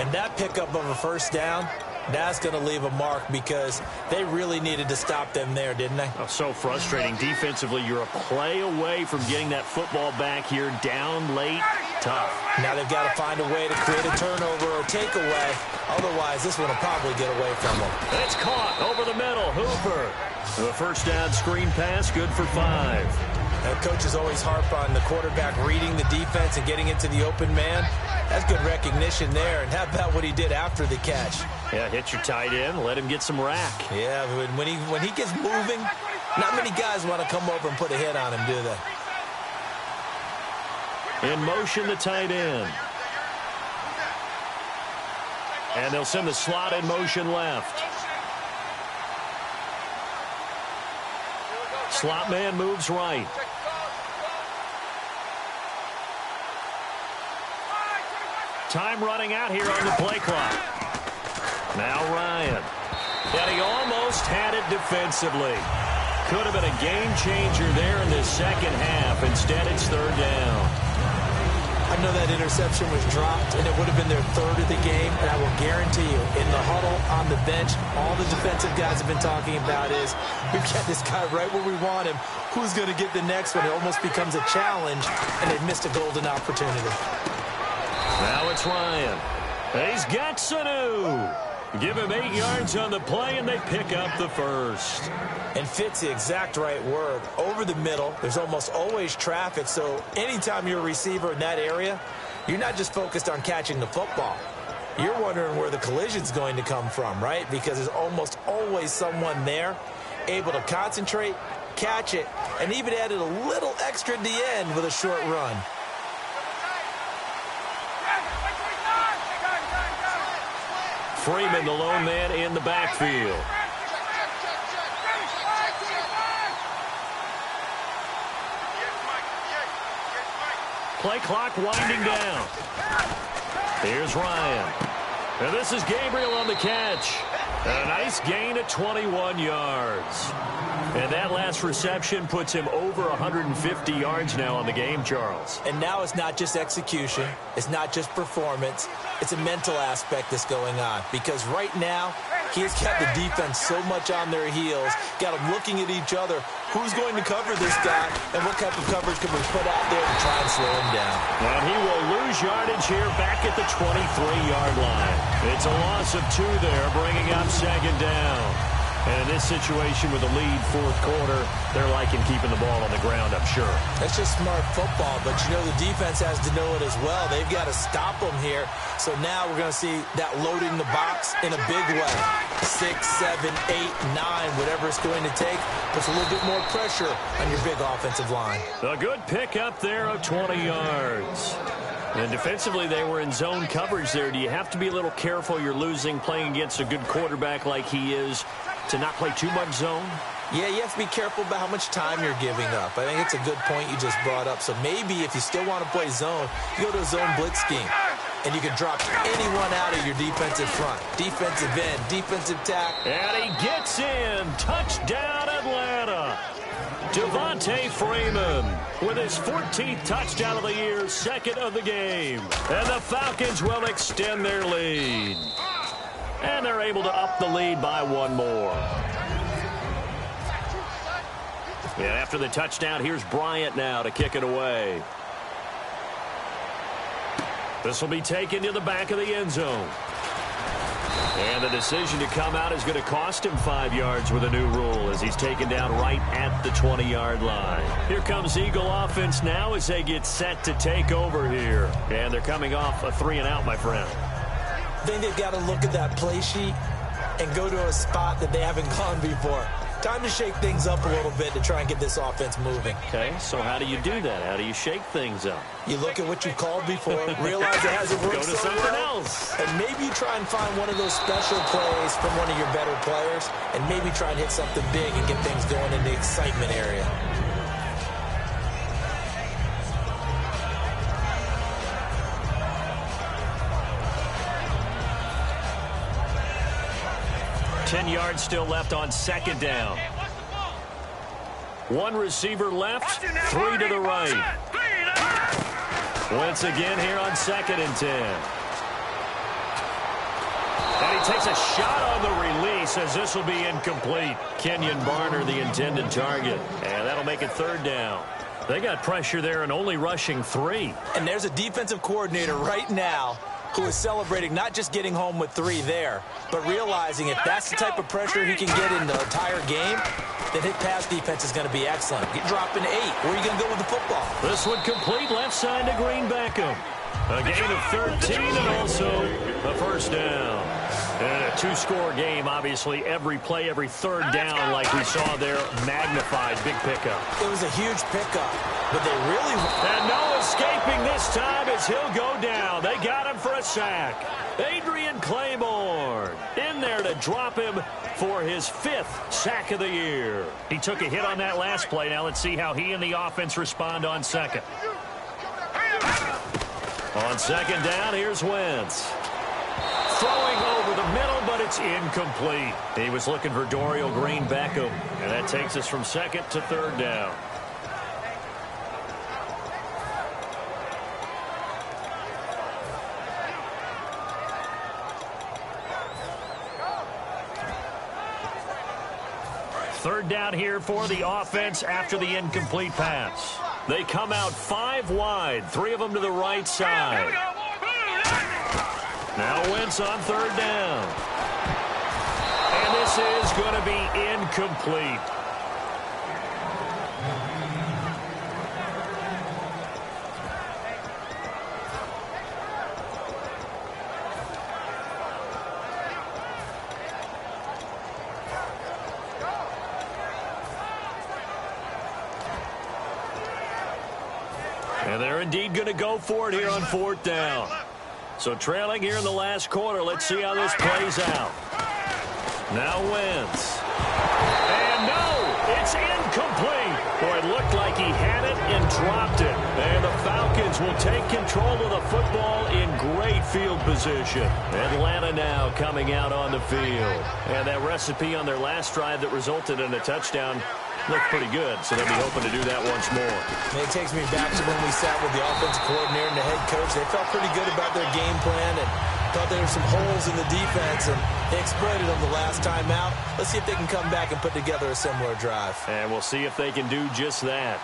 And that pickup of a first down, that's going to leave a mark, because they really needed to stop them there, didn't they? Oh, so frustrating. Defensively, you're a play away from getting that football back here, down late. Tough. Now they've got to find a way to create a turnover or takeaway. Otherwise, this one will probably get away from them. It's caught over the middle. Hooper. The first down screen pass, good for 5. Now, coaches always harp on the quarterback reading the defense and getting into the open man. That's good recognition there. And how about what he did after the catch? Yeah, hit your tight end, let him get some rack. Yeah, when he gets moving, not many guys want to come over and put a hit on him, do they? In motion, the tight end. And they'll send the slot in motion left. Slot man moves right. Time running out here on the play clock. Now Ryan. And he almost had it defensively. Could have been a game changer there in the second half. Instead, it's third down. I know that interception was dropped, and it would have been their third of the game, and I will guarantee you, in the huddle, on the bench, all the defensive guys have been talking about is, we've got this guy right where we want him. Who's going to get the next one? It almost becomes a challenge, and they've missed a golden opportunity. Now it's Ryan. He's got Sanu. Give him 8 yards on the play, and they pick up the first. And fit's the exact right word. Over the middle, there's almost always traffic, so anytime you're a receiver in that area, you're not just focused on catching the football. You're wondering where the collision's going to come from, right? Because there's almost always someone there able to concentrate, catch it, and even added a little extra at the end with a short run. Freeman, the lone man in the backfield. Play clock winding down. Here's Ryan. And this is Gabriel on the catch. A nice gain at 21 yards. And that last reception puts him over 150 yards now on the game, Charles. And now it's not just execution. It's not just performance. It's a mental aspect that's going on. Because right now, he has got the defense so much on their heels, got them looking at each other. Who's going to cover this guy, and what type of coverage can we put out there to try and slow him down? And he will lose yardage here back at the 23-yard line. It's a loss of 2 there, bringing up second down. And in this situation with a lead fourth quarter, they're liking keeping the ball on the ground, I'm sure. That's just smart football, but you know the defense has to know it as well. They've got to stop them here. So now we're going to see that loading the box in a big way. 6, 7, 8, 9, whatever it's going to take, puts a little bit more pressure on your big offensive line. A good pickup there of 20 yards. And defensively, they were in zone coverage there. Do you have to be a little careful? You're losing, playing against a good quarterback like he is, to not play too much zone? Yeah, you have to be careful about how much time you're giving up. I think it's a good point you just brought up. So maybe if you still want to play zone, you go to a zone blitz scheme. And you can drop anyone out of your defensive front. Defensive end, defensive tackle. And he gets in. Touchdown, Atlanta. Devontae Freeman with his 14th touchdown of the year, second of the game. And the Falcons will extend their lead. And they're able to up the lead by one more. And after the touchdown, here's Bryant now to kick it away. This will be taken to the back of the end zone. And the decision to come out is going to cost him 5 yards with a new rule as he's taken down right at the 20-yard line. Here comes Eagle offense now as they get set to take over here. And they're coming off a 3-and-out, my friend. I think they've got to look at that play sheet and go to a spot that they haven't gone before. Time to shake things up a little bit to try and get this offense moving. Okay, so how do you do that? How do you shake things up? You look at what you called before, realize it hasn't worked. Go to something else. And maybe you try and find one of those special plays from one of your better players, and maybe try and hit something big and get things going in the excitement area. Ten yards still left on second down. One receiver left, 3 to the right. Once again here on 2nd and 10. And he takes a shot on the release as this will be incomplete. Kenyon Barner, the intended target. And that'll make it 3rd down. They got pressure there and only rushing 3. And there's a defensive coordinator right now who is celebrating not just getting home with 3 there, but realizing if that's the type of pressure he can get in the entire game, then his pass defense is going to be excellent. Get dropping 8. Where are you going to go with the football? This one complete left side to Green Beckham. A gain of 13 and also a 1st down. And a 2-score game, obviously. Every play, every 3rd down, like we saw there, magnified. Big pickup. It was a huge pickup, but they really... And no escaping this time as he'll go down. They got him for a sack. Adrian Claiborne in there to drop him for his 5th sack of the year. He took a hit on that last play. Now let's see how he and the offense respond on 2nd. On 2nd down, here's Wentz. Throwing over the middle, but it's incomplete. He was looking for Dorial Green Beckham, and that takes us from 2nd to 3rd down. Third down here for the offense after the incomplete pass. They come out 5 wide, 3 of them to the right side. Now Wentz on 3rd down. And this is going to be incomplete. And they're indeed going to go for it here on 4th down. So trailing here in the last quarter. Let's see how this plays out. Now Wentz. And no, it's incomplete. Boy, it looked like he had it and dropped it. And the Falcons will take control of the football in great field position. Atlanta now coming out on the field. And that recipe on their last drive that resulted in a touchdown looked pretty good, so they'll be hoping to do that once more. And it takes me back to when we sat with the offensive coordinator and the head coach. They felt pretty good about their game plan and thought there were some holes in the defense, and they exploited them the last time out. Let's see if they can come back and put together a similar drive. And we'll see if they can do just that.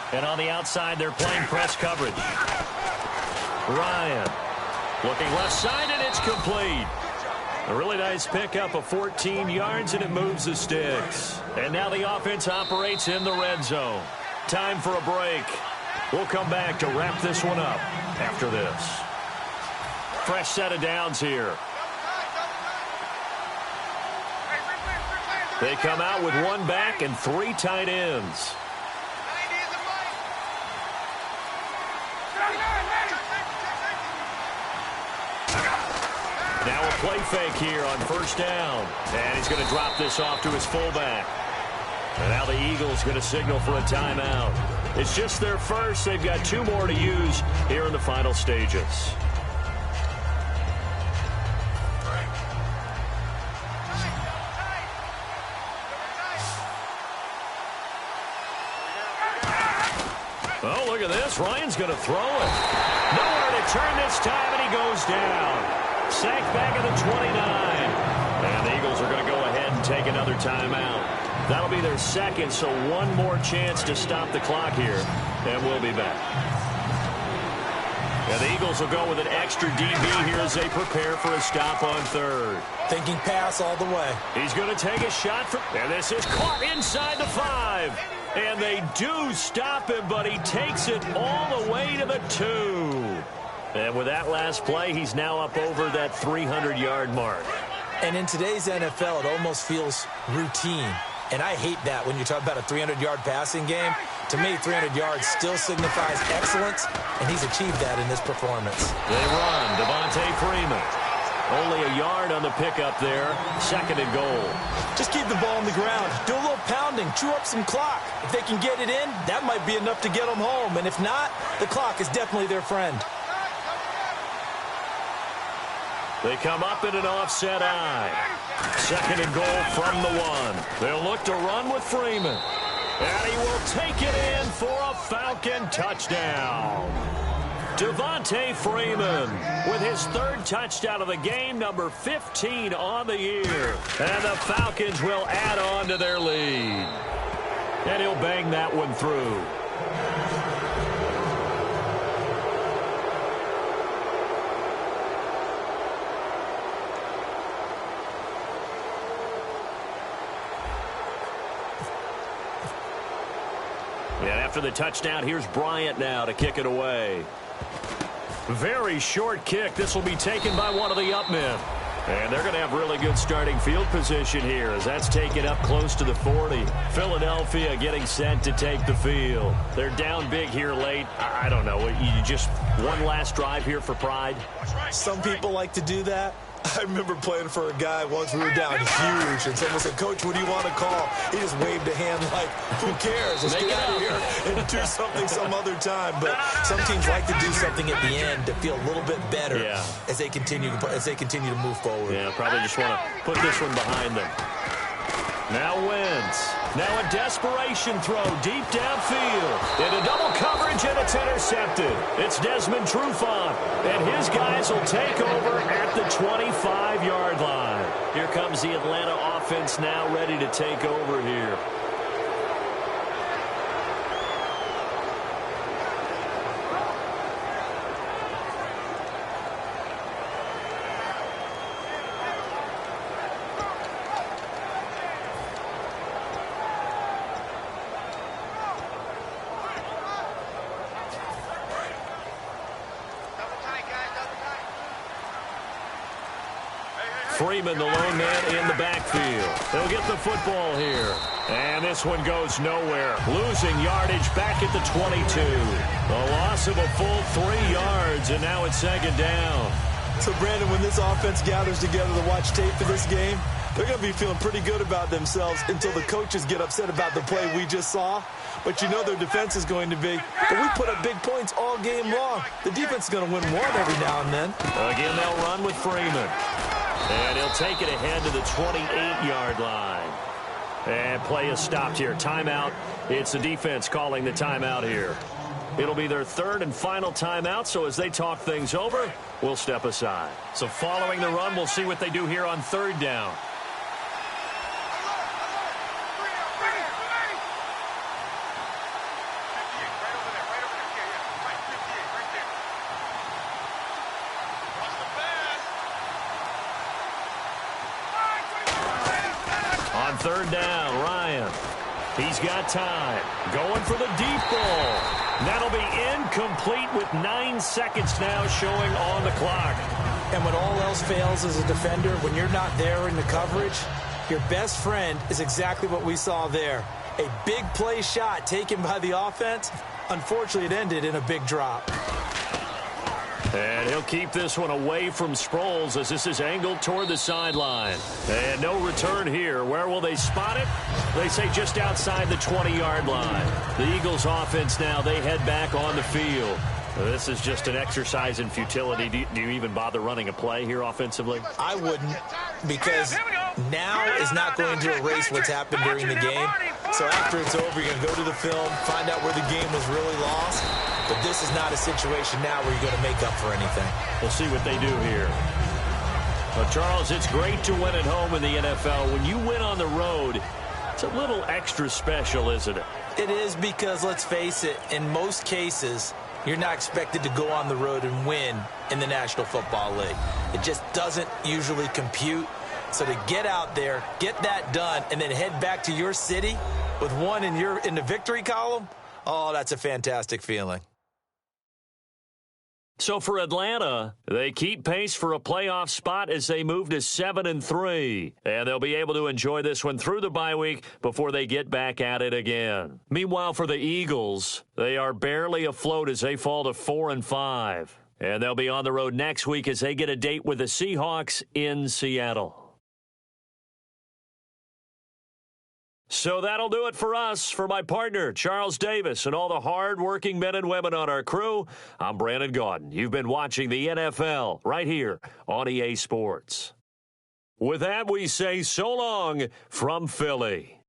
And on the outside, they're playing press coverage. Ryan Looking left side, and it's complete. A really nice pickup of 14 yards, and it moves the sticks. And now the offense operates in the red zone. Time for a break. We'll come back to wrap this one up after this. Fresh set of downs here. They come out with one back and 3 tight ends. Now a play fake here on first down. And he's going to drop this off to his fullback. And now the Eagles going to signal for a timeout. It's just their first. They've got 2 more to use here in the final stages. Oh, look at this. Ryan's going to throw it. Nowhere to turn this time, and he goes down. Sacked back at the 29. And the Eagles are going to go ahead and take another timeout. That'll be their second, so one more chance to stop the clock here. And we'll be back. And the Eagles will go with an extra DB here as they prepare for a stop on third. Thinking pass all the way. He's going to take a shot for, and this is caught inside the 5. And they do stop him, but he takes it all the way to the 2. And with that last play, he's now up over that 300-yard mark. And in today's NFL, it almost feels routine. And I hate that when you talk about a 300-yard passing game. To me, 300 yards still signifies excellence, and he's achieved that in this performance. They run. Devontae Freeman. Only a yard on the pickup there. 2nd and goal. Just keep the ball on the ground. Do a little pounding. Chew up some clock. If they can get it in, that might be enough to get them home. And if not, the clock is definitely their friend. They come up in an offset eye. 2nd and goal from the 1. They'll look to run with Freeman. And he will take it in for a Falcon touchdown. Devontae Freeman with his 3rd touchdown of the game, number 15 on the year. And the Falcons will add on to their lead. And he'll bang that one through. And after the touchdown, here's Bryant now to kick it away. Very short kick. This will be taken by one of the up men. And they're going to have really good starting field position here as that's taken up close to the 40. Philadelphia getting set to take the field. They're down big here late. I don't know. You just one last drive here for pride? Some people like to do that. I remember playing for a guy once. We were down huge, and someone said, "Coach, what do you want to call?" He just waved a hand like, "Who cares? Let's get out of here and do something some other time." But some teams like to do something at the end to feel a little bit better as they continue to move forward. Yeah, probably just want to put this one behind them. Now Wentz. Now a desperation throw deep downfield. Into double coverage, and it's intercepted. It's Desmond Trufant, and his guys will take over at the 25-yard line. Here comes the Atlanta offense now ready to take over here. Freeman, the lone man in the backfield. They'll get the football here. And this one goes nowhere. Losing yardage back at the 22. A loss of a full 3 yards, and now it's 2nd down. So, Brandon, when this offense gathers together to watch tape for this game, they're going to be feeling pretty good about themselves until the coaches get upset about the play we just saw. But you know their defense is going to be. But we put up big points all game long. The defense is going to win one every now and then. Again, they'll run with Freeman. And he'll take it ahead to the 28-yard line. And play is stopped here. Timeout. It's the defense calling the timeout here. It'll be their 3rd and final timeout, so as they talk things over, we'll step aside. So following the run, we'll see what they do here on 3rd down. third down. Ryan. He's got time. Going for the deep ball. That'll be incomplete with 9 seconds now showing on the clock. And when all else fails as a defender, when you're not there in the coverage, your best friend is exactly what we saw there. A big play shot taken by the offense. Unfortunately, it ended in a big drop. And he'll keep this one away from Sproles as this is angled toward the sideline. And no return here. Where will they spot it? They say just outside the 20-yard line. The Eagles offense now, they head back on the field. This is just an exercise in futility. Do you even bother running a play here offensively? I wouldn't, because now is not going to erase what's happened during the game. So after it's over, you're going to go to the film, find out where the game was really lost. But this is not a situation now where you're going to make up for anything. We'll see what they do here. Well, Charles, it's great to win at home in the NFL. When you win on the road, it's a little extra special, isn't it? It is, because, let's face it, in most cases, you're not expected to go on the road and win in the National Football League. It just doesn't usually compute. So to get out there, get that done, and then head back to your city with one in the victory column, oh, that's a fantastic feeling. So for Atlanta, they keep pace for a playoff spot as they move to 7-3. And they'll be able to enjoy this one through the bye week before they get back at it again. Meanwhile, for the Eagles, they are barely afloat as they fall to 4-5. And they'll be on the road next week as they get a date with the Seahawks in Seattle. So that'll do it for us. For my partner, Charles Davis, and all the hard-working men and women on our crew, I'm Brandon Gaudin. You've been watching the NFL right here on EA Sports. With that, we say so long from Philly.